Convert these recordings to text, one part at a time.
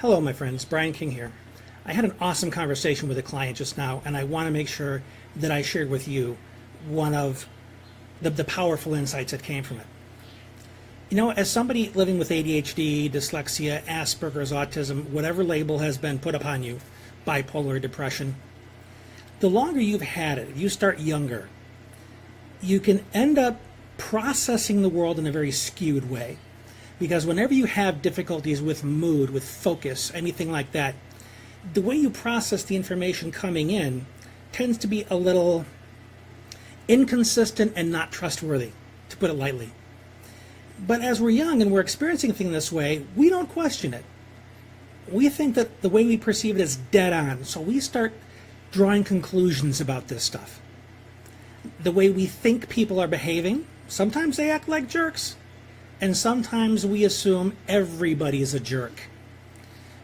Hello, my friends. Brian King here. I had an awesome conversation with a client just now, and I want to make sure that I shared with you one of the powerful insights that came from it. You know, as somebody living with ADHD, dyslexia, Asperger's, autism, whatever label has been put upon you, bipolar depression, the longer you've had it, if you start younger, you can end up processing the world in a very skewed way. Because whenever you have difficulties with mood, with focus, anything like that, the way you process the information coming in tends to be a little inconsistent and not trustworthy, to put it lightly. But as we're young and we're experiencing things this way, we don't question it. We think that the way we perceive it is dead on, so we start drawing conclusions about this stuff. The way we think people are behaving, sometimes they act like jerks. And sometimes we assume everybody's a jerk.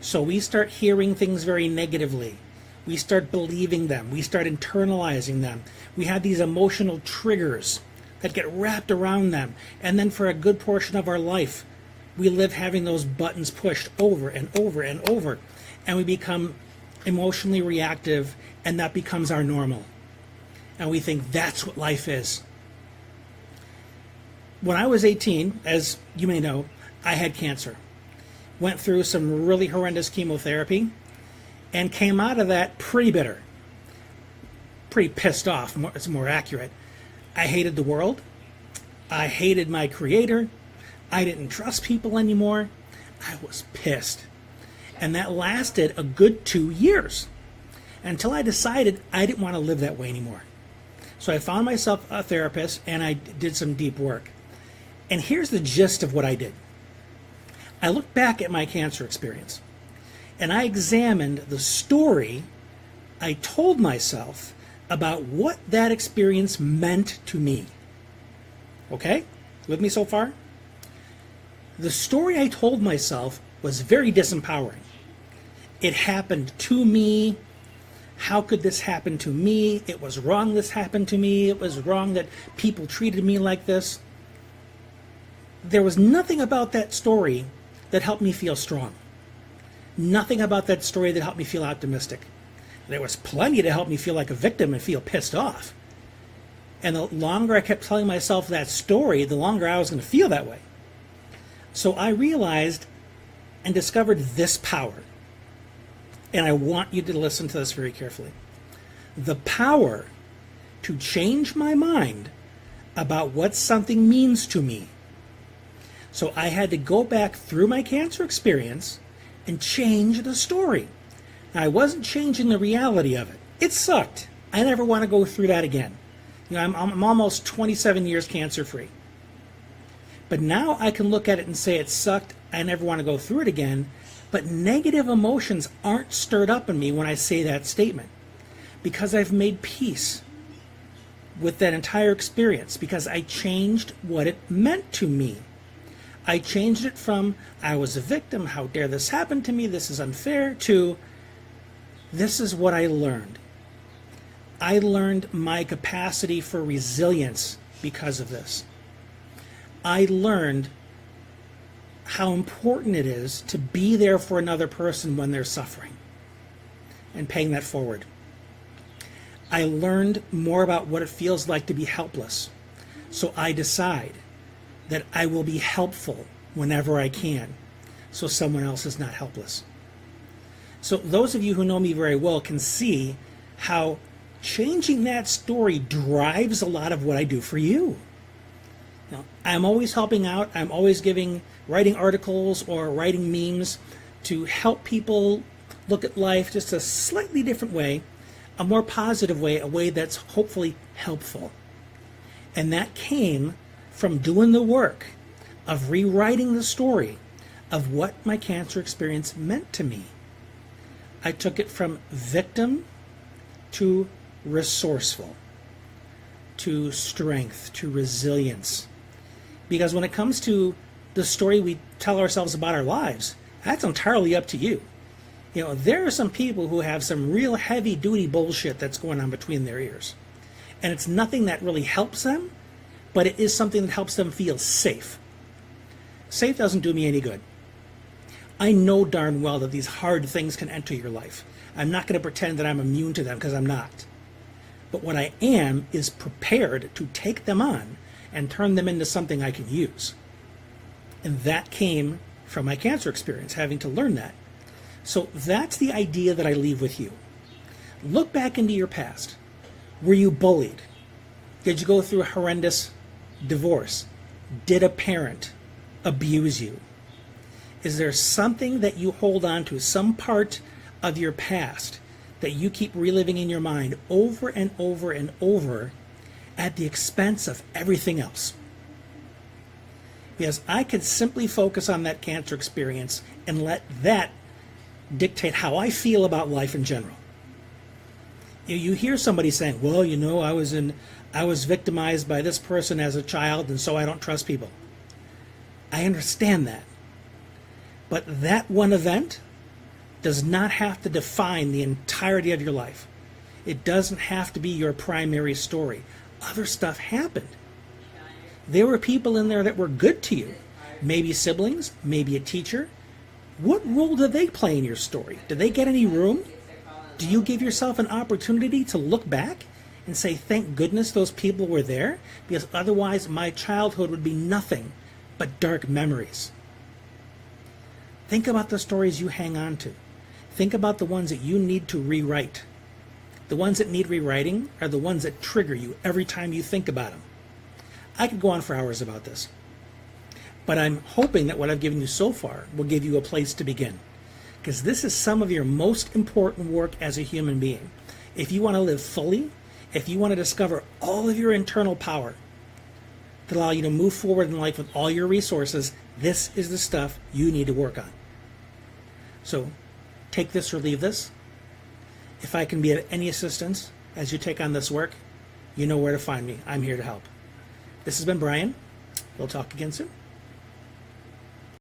So we start hearing things very negatively. We start believing them. We start internalizing them. We have these emotional triggers that get wrapped around them. And then for a good portion of our life, we live having those buttons pushed over and over and over. And we become emotionally reactive, and that becomes our normal. And we think that's what life is. When I was 18, as you may know, I had cancer. Went through some really horrendous chemotherapy and came out of that pretty bitter. Pretty pissed off, it's more accurate. I hated the world. I hated my creator. I didn't trust people anymore. I was pissed. And that lasted a good 2 years until I decided I didn't want to live that way anymore. So I found myself a therapist and I did some deep work. And here's the gist of what I did. I looked back at my cancer experience and I examined the story I told myself about what that experience meant to me. Okay? With me so far? The story I told myself was very disempowering. It happened to me. How could this happen to me? It was wrong this happened to me. It was wrong that people treated me like this. There was nothing about that story that helped me feel strong. Nothing about that story that helped me feel optimistic. There was plenty to help me feel like a victim and feel pissed off. And the longer I kept telling myself that story, the longer I was going to feel that way. So I realized and discovered this power. And I want you to listen to this very carefully. The power to change my mind about what something means to me. So I had to go back through my cancer experience and change the story. Now, I wasn't changing the reality of it. It sucked. I never want to go through that again. You know, I'm almost 27 years cancer-free. But now I can look at it and say it sucked. I never want to go through it again. But negative emotions aren't stirred up in me when I say that statement. Because I've made peace with that entire experience. Because I changed what it meant to me. I changed it from, I was a victim, how dare this happen to me, this is unfair, to, this is what I learned. I learned my capacity for resilience because of this. I learned how important it is to be there for another person when they're suffering and paying that forward. I learned more about what it feels like to be helpless. So I decide that I will be helpful whenever I can, so someone else is not helpless. So those of you who know me very well can see how changing that story drives a lot of what I do for you. Now, I'm always helping out. I'm always writing articles or writing memes to help people look at life just a slightly different way, a more positive way, a way that's hopefully helpful. And that came from doing the work of rewriting the story of what my cancer experience meant to me. I took it from victim to resourceful, to strength, to resilience. Because when it comes to the story we tell ourselves about our lives, that's entirely up to you. You know, there are some people who have some real heavy-duty bullshit that's going on between their ears. And it's nothing that really helps them, but it is something that helps them feel safe. Safe doesn't do me any good. I know darn well that these hard things can enter your life. I'm not going to pretend that I'm immune to them, because I'm not. But what I am is prepared to take them on and turn them into something I can use. And that came from my cancer experience, having to learn that. So that's the idea that I leave with you. Look back into your past. Were you bullied? Did you go through a horrendous divorce? Did a parent abuse you? Is there something that you hold on to, some part of your past that you keep reliving in your mind over and over and over at the expense of everything else? Because I could simply focus on that cancer experience and let that dictate how I feel about life in general. You hear somebody saying, well, I was victimized by this person as a child, and so I don't trust people. I understand that. But that one event does not have to define the entirety of your life. It doesn't have to be your primary story. Other stuff happened. There were people in there that were good to you. Maybe siblings, maybe a teacher. What role do they play in your story? Do they get any room? Do you give yourself an opportunity to look back and say, thank goodness those people were there, because otherwise my childhood would be nothing but dark memories? Think about the stories you hang on to. Think about the ones that you need to rewrite. The ones that need rewriting are the ones that trigger you every time you think about them. I could go on for hours about this, but I'm hoping that what I've given you so far will give you a place to begin, because this is some of your most important work as a human being. If you want to live fully, if you want to discover all of your internal power that allow you to move forward in life with all your resources, this is the stuff you need to work on. So take this or leave this. If I can be of any assistance as you take on this work, you know where to find me. I'm here to help. This has been Brian. We'll talk again soon.